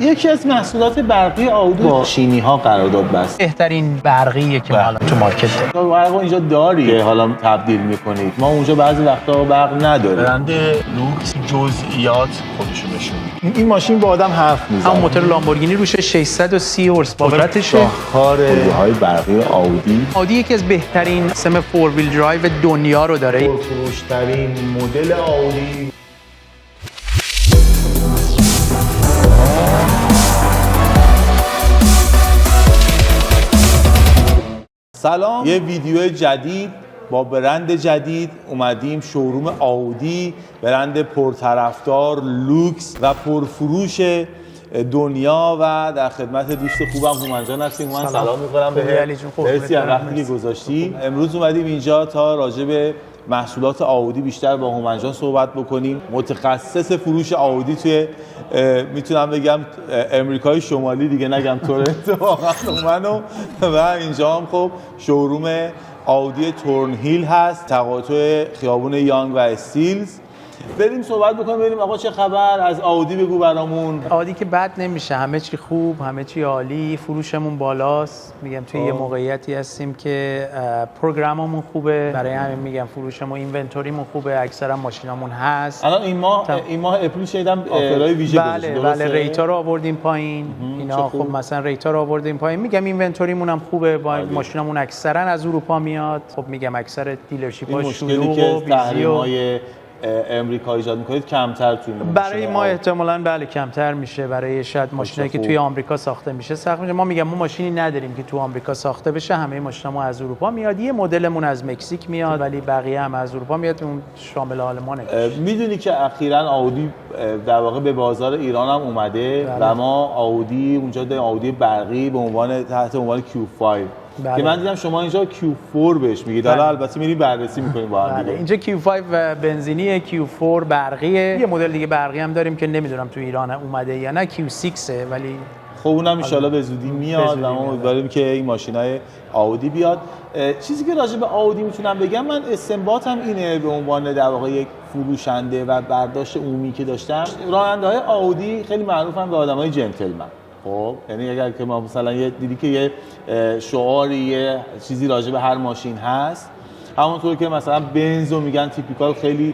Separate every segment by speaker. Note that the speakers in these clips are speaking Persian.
Speaker 1: یکی از محصولات برقی آودی با چینی‌ها قرارداد بست.
Speaker 2: بهترین برقیه که حالا تو مارکت
Speaker 1: تو برق اینجا داری که حالا تبدیل می‌کنید. ما اونجا بعضی وقتا برق نداریم. برند لوکس جزئیات خودشو نشون میده. این ماشین با آدم حرف میزنه.
Speaker 2: هم موتور لامبورگینی روشه 630 هورس پاورشه.
Speaker 1: شاهکار خودروهای برقی آودی.
Speaker 2: آودی یکی از بهترین سیستم 4 ویل درایو دنیا رو داره.
Speaker 1: پرفروش‌ترین مدل آودی. سلام، یه ویدیو جدید با برند جدید اومدیم شوروم آودی، برند پرطرفدار، لوکس و پرفروش دنیا و در خدمت دوست خوبم هومن جان هستیم. من سلام می‌کنم بهت. مرسی از وقتی که گذاشتی. امروز اومدیم اینجا تا راجع به محصولات آودی بیشتر با هومن جان صحبت بکنیم. متخصص فروش آودی توی میتونم بگم امریکای شمالی، دیگه نگم تورنتو، واقعا هومنو. و اینجا هم خب شوروم آودی تورنهیل هست، تقاطع خیابون یانگ و استیلز. بریم صحبت بکنیم ببینیم آقا چه خبر از آودی، بگو برامون.
Speaker 2: آودی که بد نمیشه، همه چی خوب، همه چی عالی، فروشمون بالاست. میگم توی یه موقعیتی هستیم که پروگراممون خوبه، برای همین میگم فروشمون، اینونتوریمون خوبه، اکثرا ماشینامون هست.
Speaker 1: الان این ماه اپریل شدیدم آفرای ویژه گذاشتید.
Speaker 2: بله ریتا رو آوردیم پایین. اینا خب مثلا ریتا رو آوردیم پایین. میگم اینونتوریمون هم خوبه، با ماشینامون اکثرا از اروپا میاد. خب میگم اکثر دیلرشیپ‌ها شلوغ و بیزی
Speaker 1: امریکا ایجاد میکنید کمتر توی
Speaker 2: برای ما احتمالاً بله کمتر میشه، برای شاید ماشینایی که توی آمریکا ساخته میشه سخت میشه. ما میگم ما ماشینی نداریم که تو آمریکا ساخته بشه، همه ماشینامون از اروپا میاد. یه مدلمون از مکزیک میاد ولی بقیه هم از اروپا میاد، اون شامل آلمانه.
Speaker 1: میدونی که اخیراً آودی در واقع به بازار ایران هم اومده و ما آودی اونجا داریم، آودی برقی به عنوان تحت عنوان Q5 که من دیدم شما اینجا Q4 بهش میگید. حالا البته میریم بررسی میکنیم با هم دیگه.
Speaker 2: اینجا Q5 بنزینیه، Q4 برقیه. یه مدل دیگه برقی هم داریم که نمیدونم تو ایران اومده یا نه، Q6 ولی
Speaker 1: خب اونم ان شاءالله به زودی میاد و ما امیدواریم که این ماشینای آودی بیاد. چیزی که راجع به آودی میتونم بگم، من استنباطم اینه به عنوان در واقع یک فروشنده و برداشت عمومی که داشتم، راننده‌های آودی خیلی معروفن به آدمای جنتلمن. خب یعنی اگر که ما مثلا یه دیدی که یه شعاری، یه چیزی راجع به هر ماشین هست، همونطور که مثلا بنزو میگن تیپیکال خیلی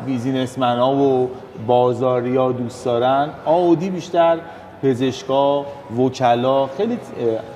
Speaker 1: بیزینسمن‌ها و بازاریا دوست دارن، آودی بیشتر پزشکا، وکلا، خیلی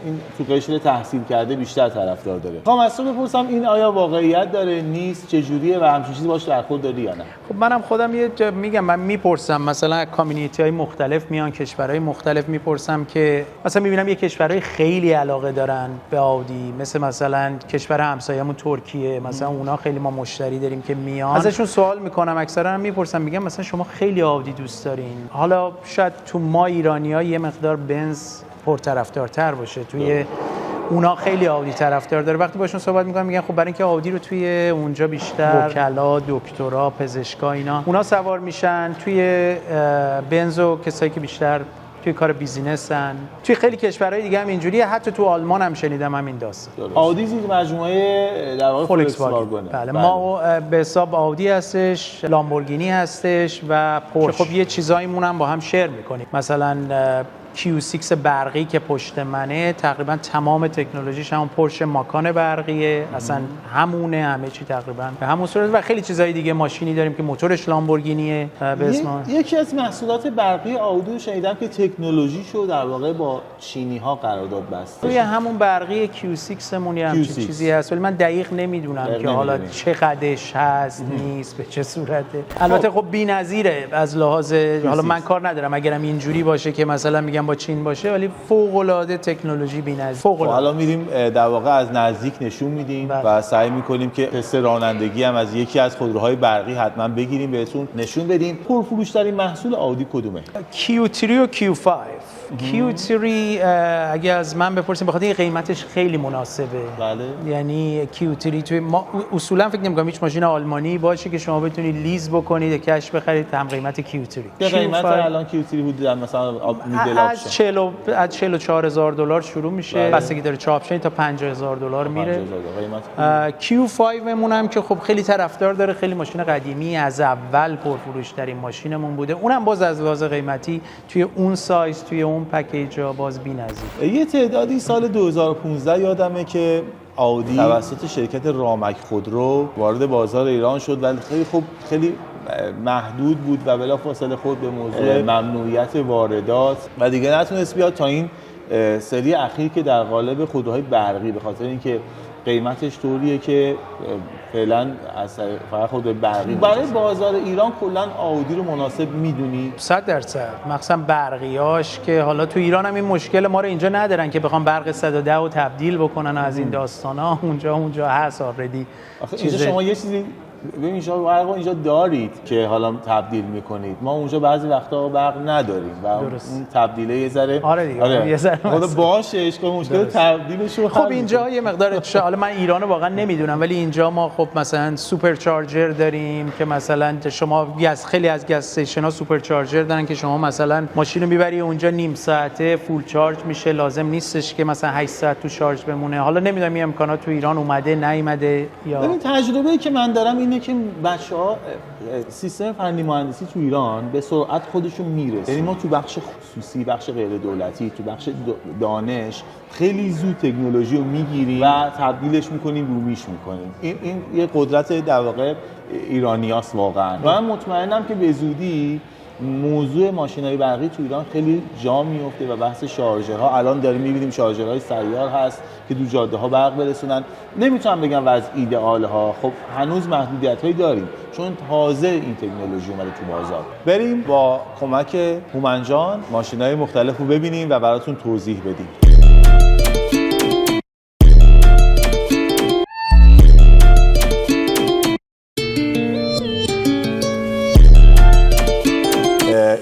Speaker 1: این تو قشر تحصیل کرده بیشتر طرفدار داره. خب از تو بپرسم این آیا واقعیت داره نیست، چه جوریه و همچین چیزی باش برخورد داری یا نه؟
Speaker 2: خب منم خودم یه میگم، من میپرسم مثلا کامیونیتی‌های مختلف میان، کشورهای مختلف میپرسم که مثلا میبینم یه کشورهای خیلی علاقه دارن به آودی، مثلا کشور همسایه‌مون ترکیه، مثلا اونا خیلی ما مشتری داریم که میان، ازشون سوال میکنم، اکثرا هم میپرسم، میگم مثلا شما خیلی آودی دوست دارین، حالا شاید تو ما ایرانی‌ها یه مقدار بنز پرطرفدارتر باشه، توی اونا خیلی آودی طرفدار داره. وقتی باشون صحبت میکنم میگن خب برای اینکه آودی رو توی اونجا بیشتر وکلا، دکترا، پزشکا اینا اونا سوار میشن، توی بنز و کسایی که بیشتر توی کار بیزینسن، توی خیلی کشورهای دیگه هم اینجوریه، حتی تو آلمان هم شنیدم همین داستان.
Speaker 1: آودی زیر مجموعه در واقع فولکس واگن.
Speaker 2: بله ما به حساب آودی هستش، لامبورگینی هستش و پورش. خب یه چیزایمون هم با هم شیر میکنیم، مثلا Q6 برقی که پشت منه، تقریبا تمام تکنولوژیش همون پورش ماکان برقیه، اصلا همونه، همه چی تقریبا به همون صورت. و خیلی چیزای دیگه، ماشینی داریم که موتورش لامبورگینیه به اسم.
Speaker 1: یکی از محصولات برقی آودی شنیدم که تکنولوژیشو در واقع با چینی‌ها قرارداد بسته.
Speaker 2: توی همون برقی Q6 مون یه همچین چیزی هست ولی من دقیق نمیدونم که حالا چه قدش هست نیست به چه صورته. البته خب بی‌نظیره از لحاظ، حالا من کار ندارم اگرم اینجوری باشه که مثلا میگم با چین باشه، ولی فوق‌العاده تکنولوژی بی‌نظیر. فوق‌العاده.
Speaker 1: حالا میریم در واقع از نزدیک نشون میدیم و سعی میکنیم که تست رانندگی هم از یکی از خودروهای برقی حتما بگیریم بهتون نشون بدیم. پرفروش‌ترین محصول آودی کدومه؟
Speaker 2: Q3 و Q5. Q3 اگه از من بپرسیم بخاطر این قیمتش خیلی مناسبه.
Speaker 1: بله.
Speaker 2: یعنی Q3 توی ما اصولا فکر نمی‌کنم هیچ ماشین آلمانی باشه که شما بتونید لیز بکنید یا کش بخرید هم قیمت Q3.
Speaker 1: چه قیمت الان Q3 حدود مثلا میدل آپشن
Speaker 2: از 44,000 دلار شروع میشه، بستگی داره چه آپشنی، تا 50,000 دلار میره. Q5 مون هم که خب خیلی طرفدار داره، خیلی ماشین قدیمی، از اول پرفروش ترین ماشینمون بوده، اونم باز از لحاظ قیمتی توی اون سایز توی اون پکیجا باز بی‌نظیر.
Speaker 1: یه تعدادی سال 2015 یادمه که آودی توسط شرکت رامک خودرو وارد بازار ایران شد، ولی خیلی محدود بود و بلافاصله خود به موضوع ممنوعیت واردات و دیگه نتونست بیاد تا این سری اخیر که در قالب خودروهای برقی، به خاطر اینکه قیمتش طوریه که فعلا از فقط خودروی برقی. برای بازار ایران کلا آودی رو مناسب میدونی؟
Speaker 2: 100%. مخصوصا برقیاش که حالا تو ایران هم این مشکل ما رو اینجا ندارن که بخوام برق 110 رو تبدیل بکنن از این داستانا. اونجا هست آردی.
Speaker 1: اینجا شما یه چیزی ببین اینجا دارید که حالا تبدیل میکنید، ما اونجا بعضی وقتا برق نداریم و اون تبدیله یه ذره
Speaker 2: یه ذره
Speaker 1: خدا باشه اشکال مشکل تبدیلش رو
Speaker 2: خب اینجا یه مقدار حالا من ایرانو واقعا نمیدونم، ولی اینجا ما خب مثلا سوپر چارجر داریم که مثلا شما خیلی از گاز استیشن‌ها سوپر چارجر دارن که شما مثلا ماشین رو میبری اونجا نیم ساعته فول چارج میشه، لازم نیستش که مثلا 8 ساعت تو شارژ بمونه. حالا نمیدونم این امکانات تو ایران اومده نیومده یا
Speaker 1: ببین تجربه‌ای که من دارم اینه که بچه‌ها سیستم فنی مهندسی تو ایران به سرعت خودشون میرسه. یعنی ما تو بخش خصوصی، بخش غیر دولتی، تو بخش دانش خیلی زود تکنولوژی رو میگیریم و تبدیلش میکنیم، رومیش میکنیم. این یه قدرت در واقع ایرانیاست واقعا. و من مطمئنم که به زودی موضوع ماشین‌های برقی تو ایران خیلی جا میفته و بحث شارژرها، الان داریم می‌بینیم شارژرهای سیار هست که تو جاده‌ها برق برسونن. نمیتونم بگم وضع ایدئاله ها، خب هنوز محدودیت‌هایی داریم چون تازه این تکنولوژی اومده تو بازار. بریم با کمک هومن جان ماشین‌های مختلف رو ببینیم و براتون توضیح بدیم.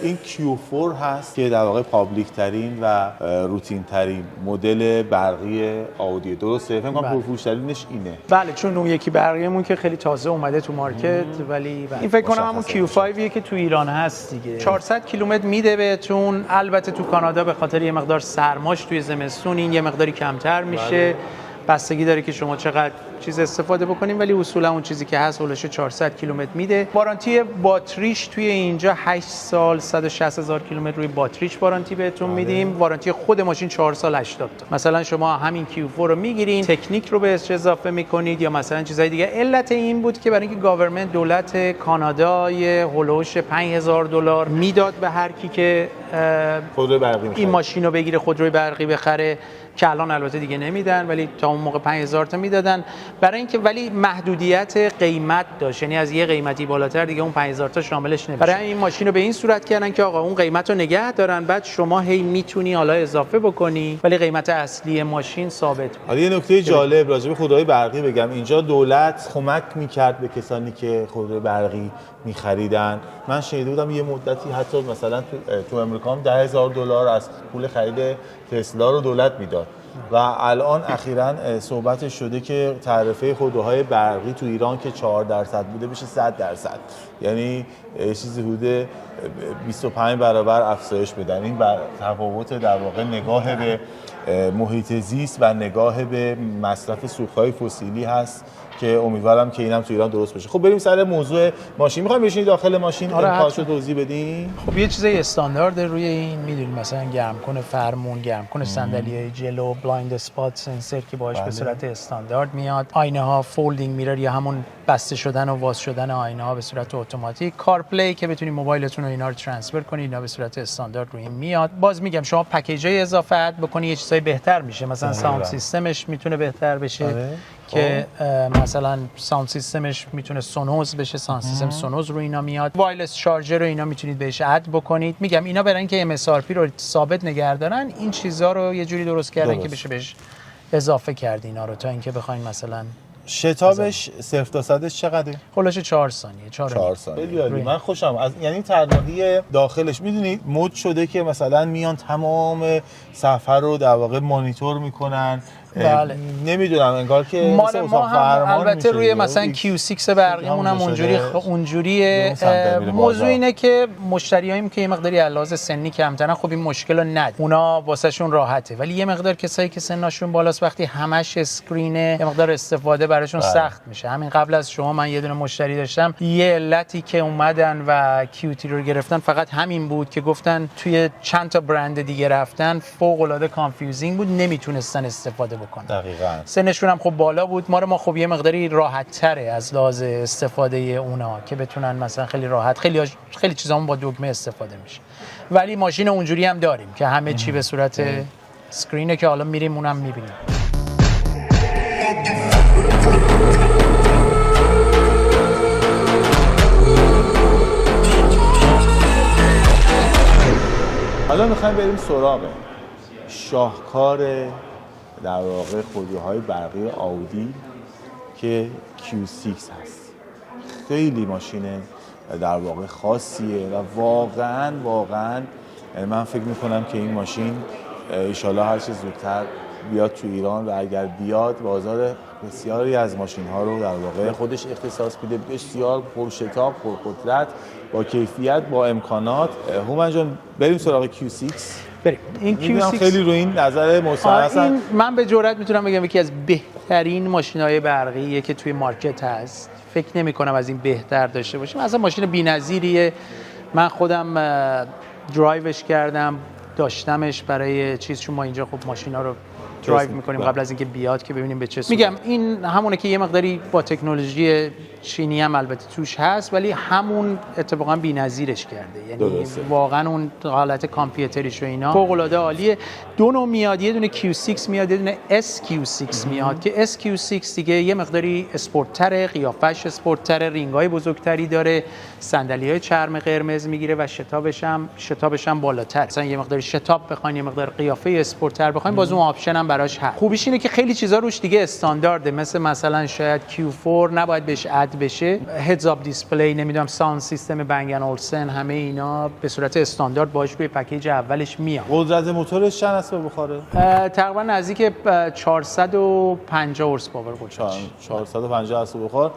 Speaker 1: این Q4 هست که در واقع پابلیک ترین و روتین ترین مدل برقی آودی. درسته؟ فکر کنم پرفروش ترینش اینه.
Speaker 2: بله، چون اون یکی برقیمون که خیلی تازه اومده تو مارکت، ولی این فکر کنم همون Q5 که تو ایران هست دیگه. 400 کیلومتر میده بهتون. البته تو کانادا به خاطر یه مقدار سرماش توی زمستون این یه مقداری کمتر میشه. بستگی داره که شما چقدر چیز استفاده بکنیم، ولی اصولا اون چیزی که هست اولش 400 کیلومتر میده. وارانتی باتریش توی اینجا 8 سال 160,000 کیلومتر روی باتریش وارانتی بهتون میدیم. وارانتی خود ماشین 4 سال 80 تا. مثلا شما همین Q4 رو میگیرین، تکنیک رو بهش اضافه میکنید یا مثلا چیزای دیگه. علت این بود که برای اینکه گاورمنت دولت کانادا یه هولوش 5000 دلار میداد به هر کی که
Speaker 1: خودروی برقی
Speaker 2: این ماشین رو بگیره، خودروی برقی بخره، که الان البته دیگه نمیدن، ولی تا اون موقع 5000 تا میدادن. برای اینکه ولی محدودیت قیمت داشت، یعنی از یه قیمتی بالاتر دیگه اون 5000 تا شاملش نمیشه. برای این ماشین رو به این صورت کردن که آقا اون قیمت رو نگه دارن، بعد شما هی میتونی حالا اضافه بکنی ولی قیمت اصلی ماشین ثابت بود.
Speaker 1: حالا یه نکته جالب راجع به خودروهای برقی بگم، اینجا دولت کمک میکرد به کسانی که خودروی برقی میخریدن. من شنیده بودم یه مدتی حتی مثلا تو امریکا هم 10,000 دلار از پول خرید تسلا رو دولت میداد و الان اخیراً صحبتش شده که تعرفه خودروهای برقی تو ایران که 4% بوده بشه 100%، یعنی چیزی حدود 25 برابر افزایش بدن. این تفاوت در واقع نگاه به محیط زیست و نگاه به مصرف سوخت‌های فسیلی هست که امیدوارم که اینم تو ایران درست بشه. خب بریم سر موضوع ماشین. می‌خوایم بشینید داخل ماشین امکانشو توضیح بدین؟
Speaker 2: خب یه چیزای استاندارد روی این میدونید، مثلا گرمکن فرمون، گرمکن صندلی‌های جلو، بلایند اسپات سنسور که باهاش به صورت استاندارد میاد، آینه ها فولدینگ میرر یا همون بسته شدن و باز شدن آینه ها به صورت اتوماتیک، کارپلی که بتونید موبایلتون رو اینا رو ترانسفر کنید، اینا به صورت استاندارد روی این میاد. باز میگم شما پکیجای اضافه اد بکنید یه چیزای بهتر میشه، مثلا ساوند سیستمش میتونه بهتر بشه که مثلا ساوند سیستمش میتونه سونوز بشه، ساوند سیستم سونوز رو اینا میاد. وایرلس چارجر رو اینا میتونید بهش اد بکنید. میگم اینا برای اینکه MSRP رو ثابت نگه دارن این چیزا رو یه جوری درست کردن که بشه بهش اضافه کرد اینا رو، تا اینکه بخواید مثلا
Speaker 1: شتابش 0 تا 100 چقدره؟
Speaker 2: خلاص 4 ثانیه 4
Speaker 1: ثانیه. خیلی عالی. من خوشم از یعنی طراحی داخلش میدونید مد شده که مثلا میان تمام سفر رو در واقع مانیتور میکنن.
Speaker 2: بله.
Speaker 1: نمیدونم انگار که
Speaker 2: ما هم البته روی مثلا Q6 برقیمون هم اونجوریه. موضوع اینه که مشتریاییم که یه مقداری علاوه سنی کمترن خب این مشکل رو نداره، اونا واسهشون راحته، ولی یه مقدار کسایی که سنشون بالاست وقتی همش اسکرینه یه مقدار استفاده براشون سخت میشه. همین قبل از شما من یه دونه مشتری داشتم، یه علتی که اومدن و QT رو گرفتن فقط همین بود که گفتن توی چند تا برند دیگه رفتن فوق العاده کانفیوزینگ بود، نمیتونستن استفاده بکنن.
Speaker 1: دقیقاً.
Speaker 2: سنشون هم خب بالا بود. ما خب یه مقداری راحت تره از لحاظ استفاده اونا که بتونن مثلا خیلی راحت خیلی چیزامون با دکمه استفاده میشه. ولی ماشین اونجوری هم داریم که همه چی به صورت اسکرینه که حالا میریم اونم میبینیم.
Speaker 1: حالا میخوایم بریم سراغ شاهکار در واقع خودروهای برقی آودی که Q6 هست. خیلی ماشین در واقع خاصیه و واقعا من فکر میکنم که این ماشین انشالله هر چه زودتر بیاد تو ایران و اگر بیاد بازار بسیاری از ماشین ها رو در واقع خودش اختصاص میده، بسیار پرشتاب، پرقدرت، با کیفیت، با امکانات. هومن جان بریم سراغ Q6.
Speaker 2: بریم. این Q6
Speaker 1: خیلی روی این نظر مستقیم.
Speaker 2: من به جرئت میتونم بگم یکی از بهترین ماشین‌های برقیه که توی مارکت هست. فکر نمی‌کنم از این بهتر داشته باشیم. اصلا ماشین بی‌نظیریه. من خودم درایوش کردم، داشتمش برای چون ما اینجا خب ماشینا رو درایو می‌کنیم قبل از اینکه بیاد که ببینیم به چه صورت. میگم این همونه که یه مقداری با تکنولوژی چینی هم البته توش هست، ولی همون اتفاقا بی‌نظیرش کرده. یعنی واقعا اون حالت کامپیوتریش و اینا فوق‌العاده عالیه. دو نوع میاد، یه دونه Q6 میاد، یه دونه SQ6 میاد که SQ6 دیگه یه مقداری اسپورت‌تره، قیافش اسپورت‌تره، رینگ‌های بزرگتری داره، صندلی‌های چرم قرمز میگیره و شتابش هم بالاتر. مثلا یه مقداری شتاب بخواید، یه مقدار قیافه اسپورت‌تر بخواید، باز اون آپشن هم براش هست. خوبیش اینه که خیلی چیزا روش دیگه استاندارده، مثلا شاید Q4 نباید بهش اد بشه، هدز آپ دیسپلی، نمیدونم ساوند سیستم بنگن اولسن، همه اینا به صورت استاندارد باهاش روی پکیج اولش میاد.
Speaker 1: قدرت موتورش چند اسب بخوره؟
Speaker 2: تقریبا نزدیک 450 هورس پاور قدرت.
Speaker 1: 450 اسب بخور.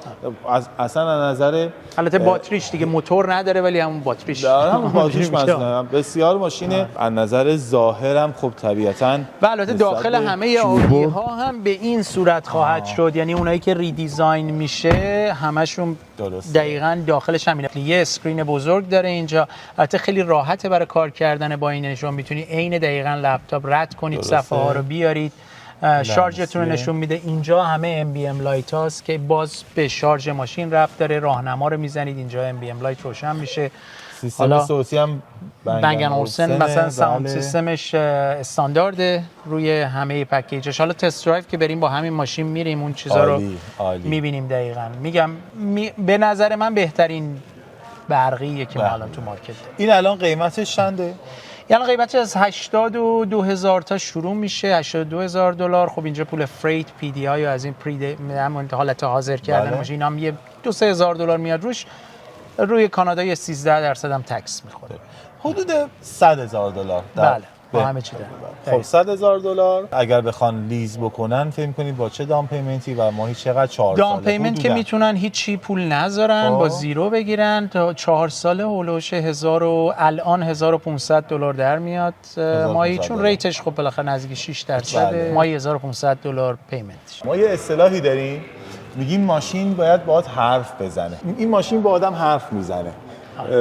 Speaker 1: اصلا از نظر
Speaker 2: البته باتریش دیگه موتور نداره ولی همون باتریش
Speaker 1: داره، همون باتریش مثلا بسیار ماشین از نظر ظاهرم خب طبیعتاً
Speaker 2: و البته داخل همه آودی ها هم به این صورت خواهد شد. یعنی اونایی که ریدیزاین میشه همشون دقیقاً داخلش همینه. یه اسکرین بزرگ داره اینجا، البته خیلی راحته برای کار کردن با این. شما میتونی عین دقیقاً لپتاپ رد کنید، صفحه ها رو بیارید، شارژتون رو نشون میده. اینجا همه MBM لایت هاست که باز به شارژ ماشین ربط داره. راهنما رو میزنید اینجا MBM لایت روشن میشه.
Speaker 1: سیستم صوتی هم
Speaker 2: بنگن اولسن مثلا ساوند سیستمش استاندارده روی همه پکیجش. حالا تست درایو که بریم با همین ماشین میریم اون چیزا رو میبینیم. دقیقاً میگم به نظر من بهترین برقیه که ما الان تو مارکت داریم.
Speaker 1: این الان قیمتش چنده؟
Speaker 2: یعنی قیمتش از 82,000 تا شروع میشه، $82,000. خب اینجا پول فریت PDI یا از این همون حالت حاضر کردن ماشین هم یه $2,000 میاد روش. روی کانادا یه 13% هم تکس میخوره.
Speaker 1: حدود $100,000.
Speaker 2: بله با همه چی داره.
Speaker 1: خب $100,000 اگر بخوان لیز بکنن فکر می‌کنید با چه دام پیمنتی و ماهی چقدر؟ 4 ساله
Speaker 2: دام پیمنت که میتونن هیچی پول نذارن، با زیرو بگیرن تا 4 ساله هولوش الان $1,500 در میاد ماهی، چون ریتش خب بالاخره نزدیک 6% ماهی $1,500 پیمنت.
Speaker 1: ما یه اصطلاحی داریم میگیم ماشین باید باهات حرف بزنه. این ماشین با آدم حرف میزنه.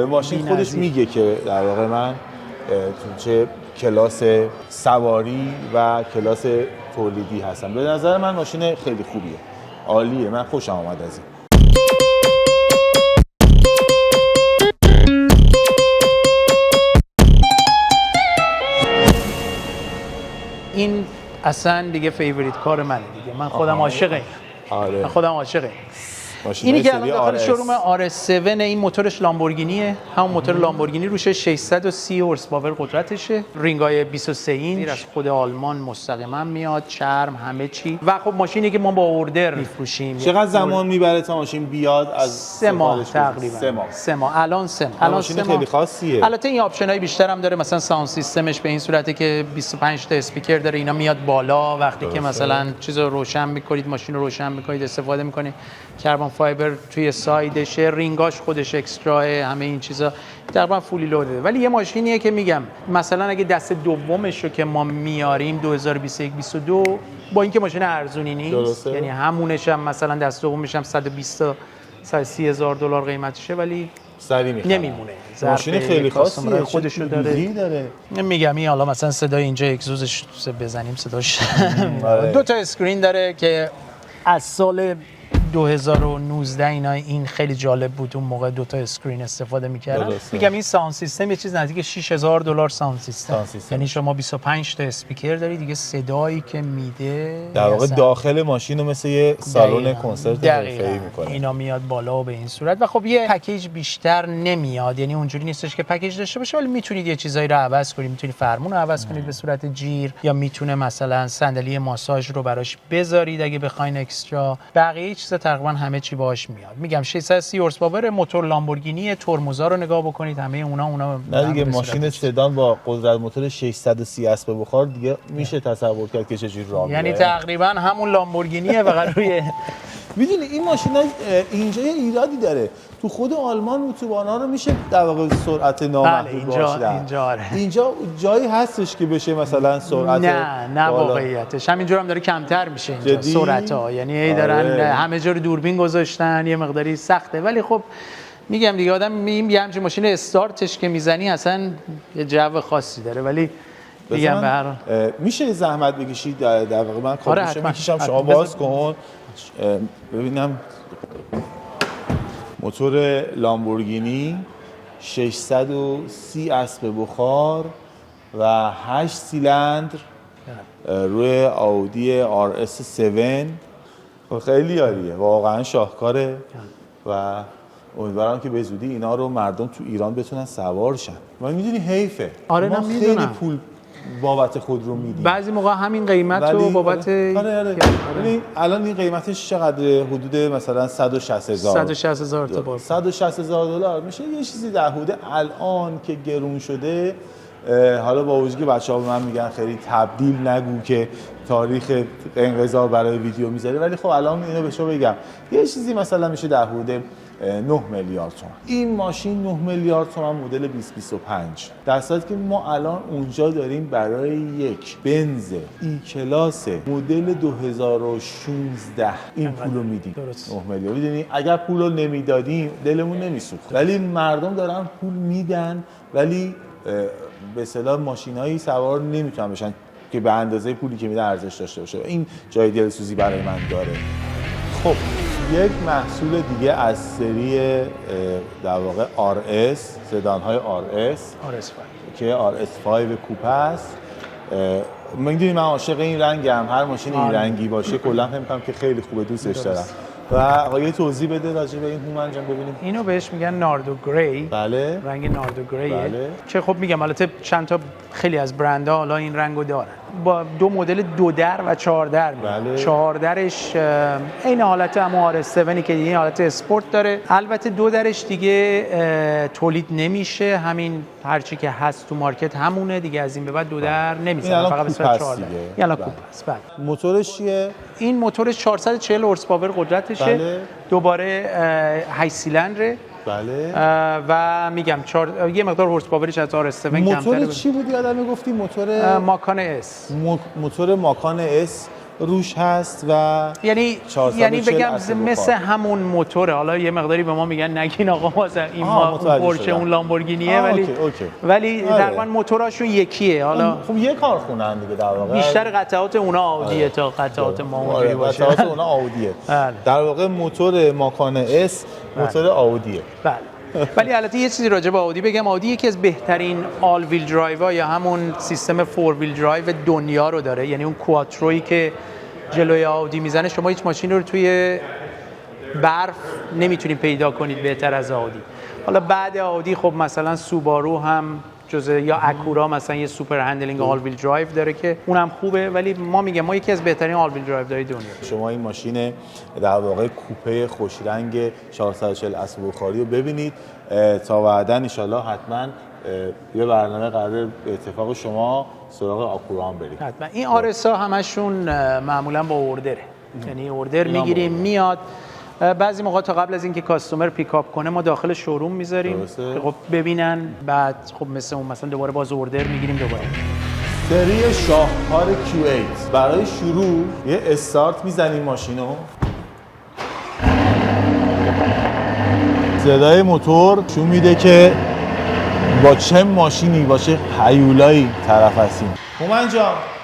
Speaker 1: ماشین خودش میگه که در واقع من تو چه کلاس سواری و کلاس تولیدی هستم. به نظر من ماشین خیلی خوبیه، عالیه، من خوشم آمد از
Speaker 2: این اصلا دیگه فیوریت کار منه دیگه. من خودم عاشقه.
Speaker 1: آره.
Speaker 2: من خودم عاشقه. اینی که الان داخل شوروم RS7 این موتورش لامبورگینیه، همون موتور لامبورگینی روشه، 630 هورس پاور قدرتشه، رینگای 23 اینچ از خود آلمان مستقیما میاد، چرم همه چی. و خب ماشینی که ما با اوردر میفروشیم.
Speaker 1: چقدر زمان میبره تا ماشین بیاد؟ از
Speaker 2: 3 ماه تقریبا. 3 ماه. الان 3 ماه.
Speaker 1: ماشین خیلی خاصیه.
Speaker 2: البته این آپشنای بیشتر هم داره، مثلا ساوند سیستمش به این صورته که 25 تا اسپیکر داره، اینا میاد بالا وقتی که مثلا چیز رو روشن میکنید، ماشین رو روشن میکنید، استفاده میکنید. کربن فایبر توی سایدشه، رینگاش خودش اکسترا، همه این چیزا تقریبا فولی لوده. ولی یه ماشینیه که میگم مثلا اگه دست دومش رو که ما میاریم 2021 22 با اینکه ماشین ارزونی نیست، یعنی همونش هم مثلا دست دومش هم 120 تا 130 هزار دلار قیمتشه، ولی نمیمونه.
Speaker 1: ماشین خیلی خاصیه،
Speaker 2: خودشو داره. میگم این حالا مثلا صدای اینجا اگزوزش بزنیم صداش 2 تا اسکرین داره که از سال 2019 اینا این خیلی جالب بود، اون موقع 2 تا اسکرین استفاده می‌کردن. میگم این ساوند سیستم یه چیز نزدیک 6000 دلار ساوند سیستم. یعنی شما 25 تا اسپیکر داری دیگه، صدایی که میده
Speaker 1: در واقع داخل ماشین رو مثل یه سالن کنسرت حرفه‌ای می‌کنه.
Speaker 2: اینا میاد بالا و به این صورت. و خب یه پکیج بیشتر نمیاد، یعنی اونجوری نیستش که پکیج داشته باشه، ولی میتونید یه چیزایی رو عوض کنید، میتونید فرمون رو عوض کنید به صورت جیر، یا میتونه مثلا صندلی ماساژ رو براش بذارید اگه بخواید اکسترا. بقیه چیزا تقریبا همه چی باهاش میاد. میگم 630 هورس پاور، موتور لامبورگینی، ترمزا رو نگاه بکنید، همه اونا
Speaker 1: نه دیگه ماشین سدان با قدرت موتور 630 اسب بخار دیگه میشه تصور کرد که چجوری راه میره.
Speaker 2: یعنی تقریبا همون لامبورگینیه فقط روی
Speaker 1: میدونی این ماشینا اینجا یه ایرادی داره، تو خود آلمان اتوبانا رو میشه در واقع سرعت نامحدود
Speaker 2: باشید.
Speaker 1: اینجا جایی هستش که بشه مثلا سرعت
Speaker 2: نه واقعیتش همینجور هم داره کمتر میشه اینجا سرعت‌ها، یعنی دارن همه جا رو دوربین گذاشتن، یه مقداری سخته. ولی خب میگم دیگه آدم یه همچین ماشین استارتش که میزنی اصلا یه جو خاصی داره. ولی میگم به هر حال
Speaker 1: میشه زحمت بکشید در واقع من کارشو میکشم، شما باز کن ببینم. موتور لامبورگینی 630 اسب بخار و 8 سیلندر روی آودی RS7 خیلی عالیه، واقعا شاهکاره و امیدوارم که به زودی اینا رو مردم تو ایران بتونن سوار شن. ما میدونی حیفه، ما خیلی پول بابت خودرو میدیم،
Speaker 2: بعضی موقع همین قیمت رو بابت
Speaker 1: ببین الان این قیمتش چقدر؟ حدود مثلا 160,000
Speaker 2: تا بار
Speaker 1: 160,000 دلار میشه، یه چیزی در حدود الان که گرون شده. حالا با وجودی که بچه‌ها به من میگن خیلی تبدیل نگو که تاریخ انقضا برای ویدیو میذاره، ولی خب الان اینو به شما بگم یه چیزی مثلا میشه در حدود 9 میلیارد تومان. این ماشین 9 میلیارد تومان مدل 2025، در صورتی که ما الان اونجا داریم برای یک بنز ای کلاس مدل 2016 این پولو میدیم. 9 میلیارد. میدونی اگر پولو نمیدادیم دلمون نمیسوخت، ولی مردم دارن پول میدن ولی به اصطلاح ماشینایی سوار نمیتونن بشن که به اندازه پولی که میده ارزش داشته باشه. این جای دلسوزی برای من داره. خب یک محصول دیگه از سری در واقع RS، سدان‌های RS که RS5 کوپه است. میدونی من عاشق این رنگم، هر ماشین این رنگی باشه کلا فکر می‌کنم که خیلی خوبه، دوستش دارم. و آقا توضیح بده راجع به این هومن جان ببینیم.
Speaker 2: اینو بهش میگن ناردو گری.
Speaker 1: بله.
Speaker 2: رنگ ناردو گریه.
Speaker 1: بله.
Speaker 2: که خب میگم البته چند تا خیلی از برندها حالا این رنگو دارن. با 2 مدل 2 در و 4 در.
Speaker 1: بله.
Speaker 2: 4 درش این حالت هم RS7 که این حالت اسپورت داره. البته 2 درش دیگه تولید نمیشه، همین هرچی که هست تو مارکت همونه دیگه، از این به بعد 2 در نمیزنه، فقط به صورت 4 در. یالا کوپه است. بله.
Speaker 1: موتورش چیه؟
Speaker 2: این موتورش 440 هورس پاور قدرتشه.
Speaker 1: بله.
Speaker 2: دوباره 8 سیلندره.
Speaker 1: بله.
Speaker 2: و میگم یه مقدار هورس پاورش از RS7 کمتره.
Speaker 1: موتور چی بود یادم میگفتی؟ موتور
Speaker 2: ماکان اس.
Speaker 1: موتور ماکان اس روش هست و
Speaker 2: یعنی بگم مثل همون موتوره. حالا یه مقداری به ما میگن نگین آقا واسه این ما پورشه اون لامبورگینیه، ولی تقریبا موتوراشون یکیه. حالا
Speaker 1: خب یه کارخونه‌ان دیگه در واقع.
Speaker 2: بیشتر قطعات اونا آودیه تا قطعات ما اونجوری باشه.
Speaker 1: قطعات اونا آودیه. در واقع موتور ماکان اس موتور آودیه.
Speaker 2: بله. ولی البته یه چیزی راجع به آودی بگم، آودی یکی از بهترین آل ویل درایوها یا همون سیستم 4 ویل درایو دنیا رو داره. یعنی اون کواترویی که جلوی آودی میزنه، شما هیچ ماشینی رو توی برف نمیتونید پیدا کنید بهتر از آدی. حالا بعد آدی خب مثلا سوبارو هم جزء یا اکورا مثلا یه سوپر هندلینگ آل ویل درایو داره که اونم خوبه، ولی ما یکی از بهترین آل ویل درایو دهای دنیا.
Speaker 1: شما این ماشین در واقع کوپه خوش رنگ 440 اسب بخاری رو ببینید تا بعداً ان شاءالله حتما یه برنامه قراره به اتفاق شما سراغ آکورا هم بریم.
Speaker 2: حتما این آرسا همشون معمولا با اوردره، یعنی اوردر میگیریم میاد. بعضی موقع تا قبل از اینکه کاستومر پیکاپ کنه ما داخل شوروم میذاریم که خب ببینن، بعد خب مثل اون مثلا دوباره باز اوردر میگیریم دوباره.
Speaker 1: سری شاهکار Q8 برای شروع یه استارت میزنیم ماشینو، صدای موتور نشون میده که با چه ماشینی با چه هیولایی طرف هستیم. هومن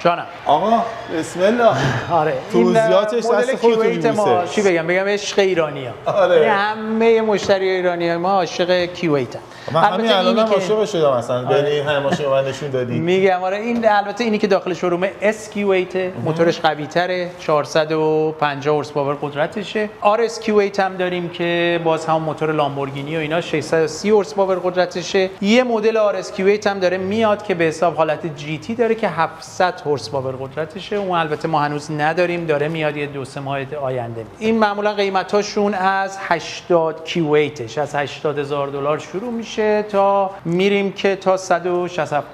Speaker 2: جانم
Speaker 1: آقا بسم الله.
Speaker 2: آره
Speaker 1: توضیحاتش دست خودتون
Speaker 2: ما چی بگم عشق ایرانی‌ها.
Speaker 1: آره.
Speaker 2: همه مشتری ایرانی ما عاشق Q8
Speaker 1: من همین الانم عاشق شدم مثلا ببین همه ماشین رو من نشون دادی.
Speaker 2: میگم آره این البته اینی که داخل شوروم SQ8 موتورش قوی تره، 450 هورس پاور قدرتشه. RSQ8 هم داریم که باز هم موتور لامبورگینی و اینا 630 هورس پاور قدرتشه. یه مدل RSQ8 هم داره میاد که به حساب حالت GT داره که 700 هورس پاور قدرتشه. اون البته ما هنوز نداریم، داره میاد یه 2-3 ماه آینده. این معمولا قیمتاشون از 80 Q8ش از $80,000 شروع میشه تا میریم که تا 160,000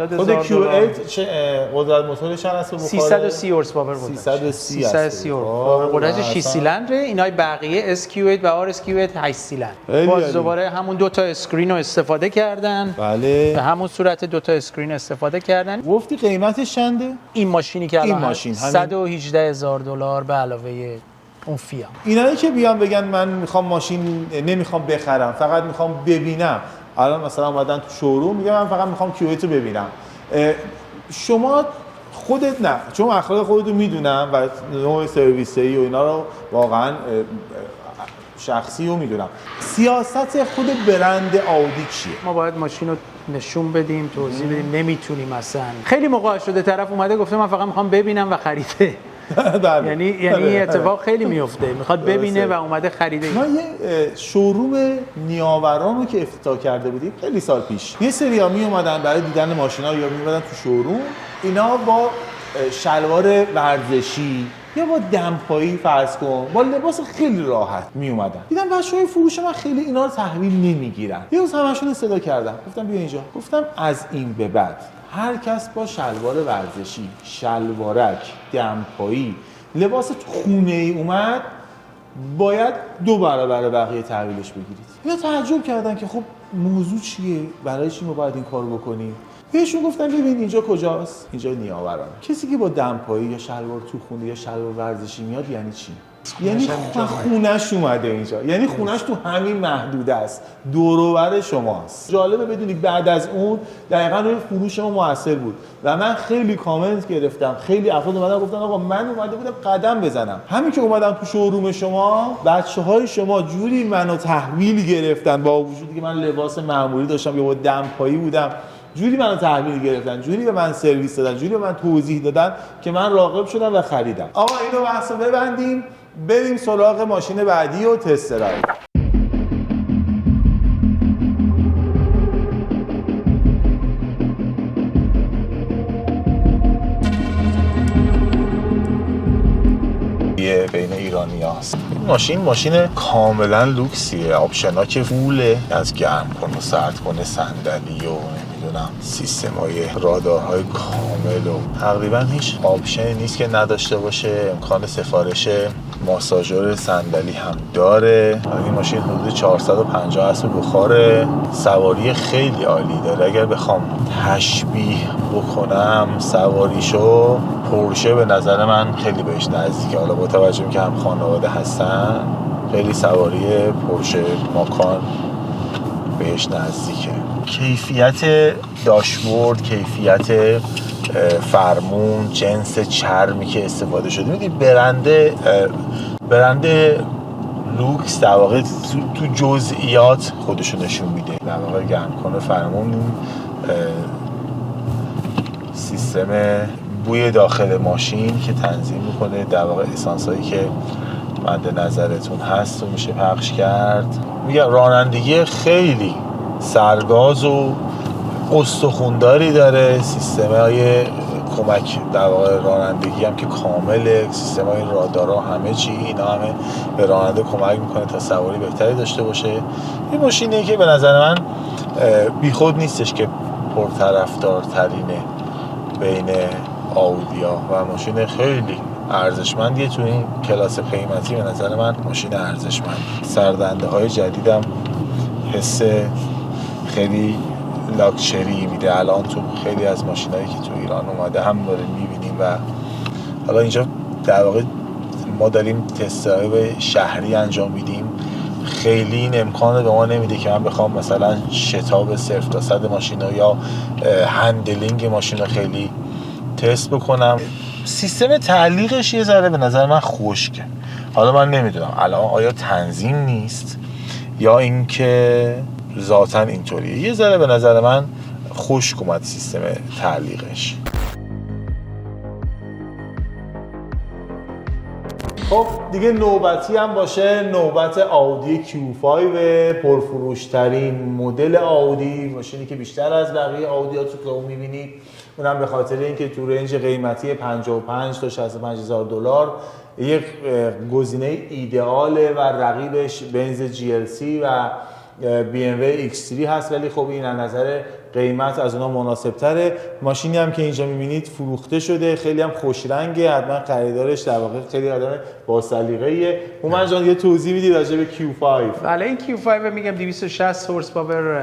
Speaker 2: $70,000.
Speaker 1: خود Q8 چه قدرت موتورش هست؟
Speaker 2: 330 هورس پاور قدرت.
Speaker 1: 330
Speaker 2: هورس قدرت 6 سیلندره. اینای بقیه SQ8 و RSQ8 8 سیلندر. باز دوباره همون دو تا اسکرین رو استفاده کردن.
Speaker 1: بله.
Speaker 2: به همون صورت دو تا اسکرین استفاده کردن.
Speaker 1: گفتی قیمتش چنده؟
Speaker 2: این ماشینی که الان
Speaker 1: ماشین
Speaker 2: $118,000 به علاوه اون فیا.
Speaker 1: اینایی که بیان بگن من میخوام ماشین نمیخوام بخرم فقط میخوام ببینم، الان مثلا اومدن تو شوروم میگم من فقط میخوام Q8 رو ببینم، شما خودت نه، چون اخلاق خودت رو میدونم و نوع سرویسی و اینا رو واقعا شخصی رو میدونم، سیاست خود برند آودی چیه؟
Speaker 2: ما باید ماشین رو نشون بدیم، توضیح بدیم، نمیتونیم اصلا. خیلی موقع شده طرف اومده گفته من فقط میخوام ببینم و خریده. یعنی اتفاق خیلی میفته، میخواد ببینه و اومده خریده.
Speaker 1: ما یه شوروم نیاوران رو که افتتاح کرده بودیم خیلی سال پیش، یه سریا می اومدن برای دیدن ماشینا یا می اومدن تو شوروم، اینا با شلوار ورزشی یا با دمپایی فرض کن با لباس خیلی راحت می اومدن. دیدم بچه‌های فروش من خیلی اینا رو تحویل نمیگیرن. یه روز همشون صدا کردم، گفتم بیا اینجا، گفتم از این به بعد هر کس با شلوار ورزشی، شلوارک، دمپایی، لباس خونه ای اومد باید 2 برابر بقیه تحویلش بگیرید. اینا تعجب کردن که خب موضوع چیه؟ برای چی ما باید این کارو بکنیم؟ بهشون گفتم ببین اینجا کجاست؟ اینجا نیاوران. کسی که با دمپایی یا شلوار تو خونه یا شلوار ورزشی میاد یعنی چی؟ یعنی خونش اومده اینجا، یعنی خونش تو همین محدوده است، دور و بر شماست. جالبه بدونی بعد از اون دقیقاً روی فروش ما موثر بود و من خیلی کامنت گرفتم، خیلی افراد اومدن گفتن آقا من اومده بودم قدم بزنم، همین که اومدم تو شوروم شما بچه‌های شما جوری منو تحویل گرفتن، با وجودی که من لباس معمولی داشتم یا با دمپایی بودم، جوری منو تحویل گرفتن، جوری به من سرویس دادن، جوری به من توضیح دادن که من راغب شدم و خریدم. آقا اینو بحثو ببندیم، بریم سراغ ماشین بعدی و تست درایو. بین ایرانی هست. این ماشین کاملا لوکسیه، آپشنا که فوله، از گرم کن و سرد کن صندلی و نمیدونم سیستم‌های رادارهای کامل و تقریبا هیچ آپشنی نیست که نداشته باشه. امکان سفارش ماساژور صندلی هم داره. این ماشین حدود 450 اسب بخاره، سواری خیلی عالی داره. اگر بخوام تشبیه بکنم سواریشو، پورشه به نظر من خیلی بهش نزدیکه. حالا با توجه به که هم خانواده هستن خیلی سواری پورشه ماکان بهش نزدیکه. کیفیت داشبورد، کیفیت فرمون، جنس چرمی که استفاده شده، میدید برند لوکس در واقع تو جزئیات خودشو نشون میده. در واقع گرم کنه فرمون، سیستم بوی داخل ماشین که تنظیم میکنه، در واقع اسانس هایی که مد نظرتون هست و میشه پخش کرد. میگم رانندگی خیلی سرگاز و استخونداری داره، سیستم‌های کمک در واقع رانندگی هم که کامله، سیستم‌های رادارها همه چی، اینا همه به راننده کمک میکنه تا سواری بهتری داشته باشه. این ماشینیه که به نظر من بیخود نیستش که پرطرفدارترینه بین آودیا و ماشین خیلی ارزشمندیه تو این کلاس قیمتی. به نظر من ماشین ارزشمند. سردنده های جدیدم حس خیلی لاکچری میده الان تو خیلی از ماشینایی که تو ایران اومده هم داره میبینیم و حالا اینجا در واقع ما داریم تست‌های شهری انجام میدیم. خیلی این امکان به ما نمیده که من بخوام مثلا شتاب 0 تا 100 ماشینا یا هندلینگ ماشینا خیلی تست بکنم. سیستم تعلیقش یه ذره به نظر من خشکه. حالا من نمیدونم الان آیا تنظیم نیست یا اینکه ذاتاً اینطوریه. یه ذره به نظر من خشک اومد سیستم تعلیقش. خب دیگه نوبتی هم باشه، نوبت آودی Q5 پرفروشترین مدل آودی، ماشینی که بیشتر از بقیه آودی‌ها تو اون می‌بینید. اونم به خاطر اینکه تو رنج قیمتی 55 تا 65 هزار دلار یک گزینه ایدئاله و رقیبش بنز GLC و BMW X3 هست، ولی خب این از نظر قیمت از اونها مناسب تره. ماشینی هم که اینجا میبینید فروخته شده، خیلی هم خوش رنگه، حتما خریدارش در واقع خیلی آدم با سلیقه‌ایه. هومن جان یه توضیح میدید راجع به Q5؟
Speaker 2: بله این Q5 میگم 260 هورس پاور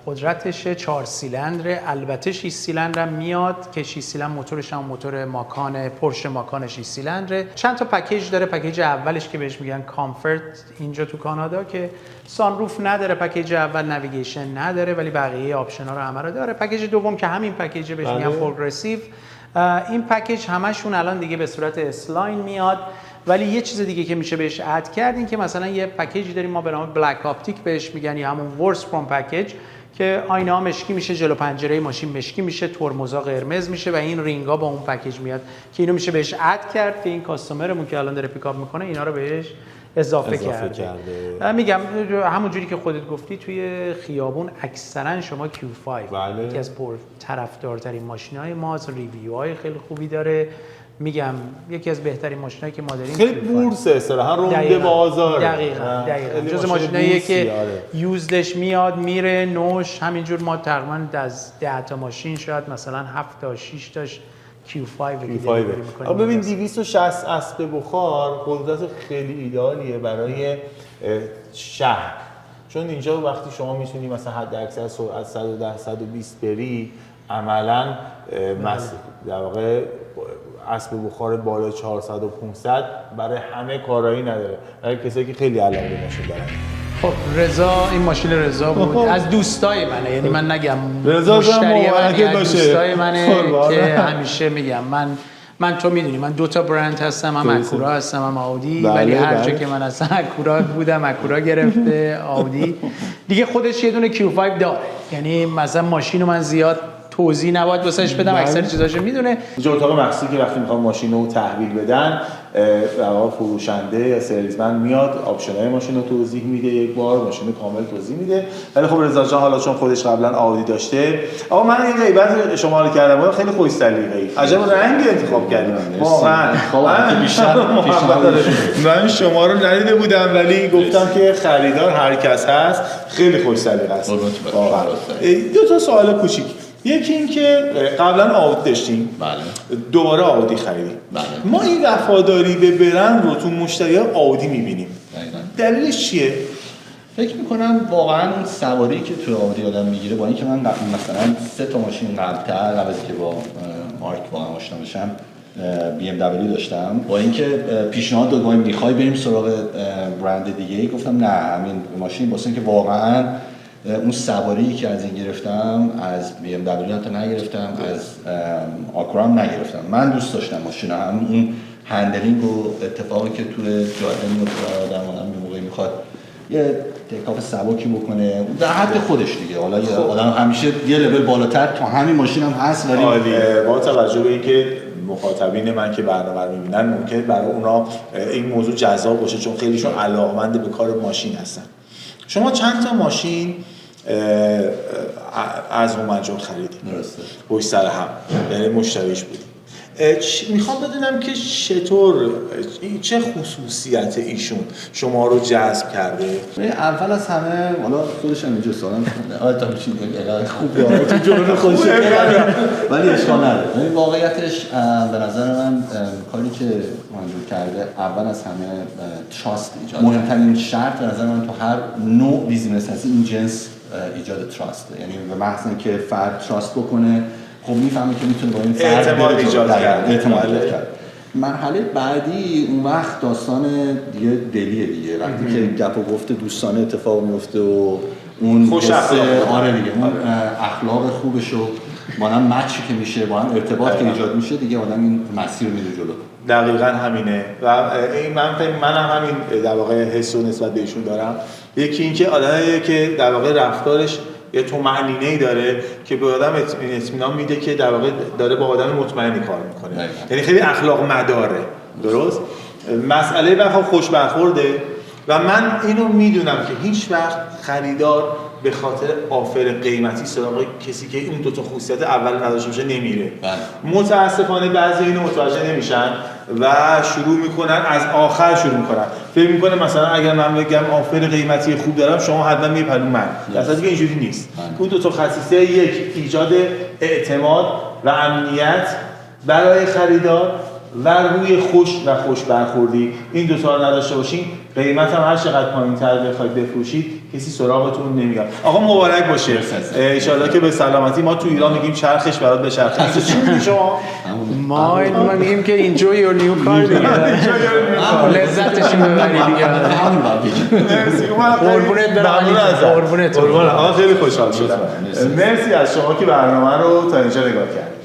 Speaker 2: قدرتشه، 4 سیلندر، البته 6 سیلندر هم میاد که 6 سیلندر موتورش هم موتور ماکان پورشه ماکان 6 سیلندره. چند تا پکیج داره. پکیج اولش که بهش میگن کامفورت اینجا تو کانادا که سانروف نداره، پکیج اول نویگیشن نداره ولی بقیه آپشن‌ها رو همه رو داره. پکیج دوم که همین پکیج بهش میگن پروگرسیو. این پکیج همشون الان دیگه به صورت اسلاین میاد، ولی یه چیز دیگه که میشه بهش اد کرد این که مثلا یه پکیجی داریم ما به نام بلک آپتیک بهش میگن یا همون ورس فرام پکیج که آینه ها مشکی میشه، جلو پنجره ماشین مشکی میشه، ترمزا قرمز میشه و این رینگا با اون پکیج میاد که اینو میشه بهش اد کرد که این کاستومرمون که الان داره پیکاپ میکنه اینا رو بهش اضافه کرده. میگم همون جوری که خودت گفتی توی خیابون اکثرا شما Q5 یکی از پر طرفدارترین ماشین‌های ماست، ریویوهای خیلی خوبی داره. میگم یکی از بهترین ماشینایی که ما داریم
Speaker 1: خیلی بورسه اصطلاحاً رونده بازار.
Speaker 2: دقیقاً جز ماشیناییه که یوزدش میاد میره نوش. همینجور ما تقریباً از 10 تا ماشین شاید مثلا 7 تا 6 تاش Q5
Speaker 1: می‌کنیم. ببین 260 اسب بخار قدرت خیلی ایدئالیه برای شهر، چون اینجا وقتی شما میتونی مثلا حد اکثر سرعت 110 120 بری عملاً در واقع اسب بخار بالا 400 و 500 برای همه کارایی نداره، برای کسایی که خیلی علاقه به ماشین دارن.
Speaker 2: خب رضا، این ماشین رضا بود از دوستای منه، یعنی من نگم
Speaker 1: رضا
Speaker 2: مشتری من، دوستای منه که همیشه میگم من تو میدونی من 2 تا برند هستم، هم اکورا هستم هم آودی، ولی هر جا که من اصلا اکورا بودم اکورا گرفته آودی دیگه خودش یه دونه Q5 داره. یعنی مثلا ماشینو من زیاد توضیح نباید واسش بدم، اکثر چیزاشو میدونه.
Speaker 1: اینجا اتاق مخصوصی که وقتی میخوام ماشین رو تحویل بدن فروشنده یا سرویسمن میاد آپشن‌های ماشین رو توضیح میده، یک بار ماشین رو کامل توضیح میده. ولی خب رضا جان حالا چون خودش قبلا آودی داشته، آقا من این غیبت شما رو کردم، خیلی خوش سلیقه‌ای، عجب رنگی انتخاب کردید واقعا. من بیشتر من شما رو ندیده بودم ولی گفتم که خریدار هر کس هست خیلی خوش سلیقه است واقعا. 2 تا سوال کوچیک. یکی این که قبلا آودی داشتیم،
Speaker 3: بله،
Speaker 1: دوباره آودی خریدیم،
Speaker 3: بله.
Speaker 1: ما این وفاداری به برند رو تو مشتری‌ها آودی می‌بینیم، دلیلش چیه؟
Speaker 3: فکر می‌کنم واقعا اون سواری که تو آودی آدم میگیره، با اینکه من مثلا 3 تا ماشین قبل‌تر قبل از که با مارک واقعا آشنا بشم BMW داشتم، با اینکه پیشنهاد داد می‌خوای بریم سراغ برند دیگه‌ای، گفتم نه همین ماشین، واسه اینکه واقعا اون سواری که از این گرفتم از BMW حتی نگرفتم، از آکرام نگرفتم. من دوست داشتم ماشین هم اون هندلینگ و اتفاقی که توی جاده میفته آدم موقعی میخواد یه تکاف سبکی بکنه در حد خودش دیگه. حالا آدم همیشه یه لول بالاتر تا همین ماشین هم هست، ولی
Speaker 1: با توجه به اینکه مخاطبین من که برنامه رو میبینن ممکنه برای اونا این موضوع جذاب باشه، چون خیلیشون علاقه‌مند به کار ماشین هستن. شما چند تا ماشین از اومنجان خریدید؟
Speaker 3: درسته.
Speaker 1: پشت سر هم، یعنی مشتریش بودید. میخوام بدونم که چطور، چه خصوصیت ایشون شما رو جذب کرده؟
Speaker 3: اول از همه حالا خودش هم اینجا سوالم تا میشین خوبه تو جون خودش ولی اشکال نداره. واقعیتش به نظر من کاری که منجور کرده اول از همه تراست ایجاد. مهمترین شرط به نظر من تو هر نوع بیزینس هست این جنس ایجاد تراسته، یعنی به محض اینکه فرد تراست بکنه خب میفهمه که میتونه با این فرد
Speaker 1: اعتماد ایجاد کرد.
Speaker 3: مرحله بعدی اون وقت داستان دیگه دلیه دیگه، وقتی که گپ و گفت دوستانه اتفاق میفته و اون
Speaker 1: خوش اخلاق،
Speaker 3: آره دیگه اون اخلاق خوبش و با هم مچی که میشه، با هم ارتباط که ایجاد میشه دیگه آدم این مسیر رو میره جلو.
Speaker 1: دقیقاً همینه و این منم همین در واقع حس و نسبت به ایشون دارم. یکی اینکه آدمی که در واقع رفتارش یه طمأنینه‌ای داره که به آدم اطمینان میده که در واقع داره با آدم مطمئنی کار میکنه، یعنی خیلی اخلاق مداره. درست؟ مسئله بخواه خوش برخورده و من اینو میدونم که هیچ وقت خریدار به خاطر آفر قیمتی سراغ کسی که اون دو تا خصوصیت اول نداشته باشه نمیره. متاسفانه بعضی اینو متوجه نمیشن و شروع میکنن از آخر شروع میکنن. فکر میکنه مثلا اگر من بگم آفر قیمتی خوب دارم شما حتما میپرید من. در صورتی که اینجوری نیست. اون دو تا خصیصه، یک ایجاد اعتماد و امنیت برای خریدار و روی خوش برخوردی، این دو تا رو نداشته باشین قیمت هم هر چقدر پایین‌تر بخواید بفروشید کسی سراغتون نمیاد. آقا مبارک باشه ان شاءالله که به سلامتی. ما تو ایران میگیم چرخش برات بچرخه. چی میگی شما؟
Speaker 2: ما میگیم که enjoy your new car دیگه، لذتش ببری دیگه.
Speaker 1: مرسی.
Speaker 2: قربونت برم.
Speaker 1: قربونت. آقا خیلی خوشحال شدم. مرسی از شما که برنامه رو تا اینجا نگاه کردید.